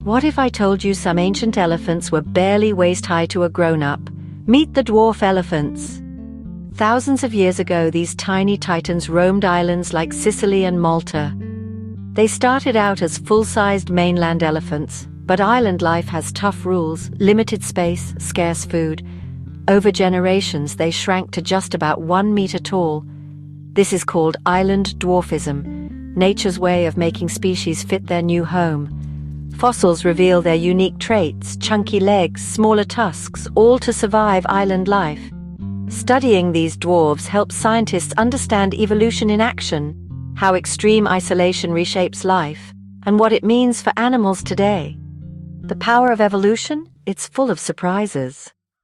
What if I told you some ancient elephants were barely waist-high to a grown-up? Meet the dwarf elephants. Thousands of years ago, these tiny titans roamed islands like Sicily and Malta. They started out as full-sized mainland elephants, but island life has tough rules, limited space, scarce food. Over generations, they shrank to just about 1 meter tall. This is called island dwarfism, nature's way of making species fit their new home. Fossils reveal their unique traits, chunky legs, smaller tusks, all to survive island life. Studying these dwarves helps scientists understand evolution in action, how extreme isolation reshapes life, and what it means for animals today. The power of evolution? It's full of surprises.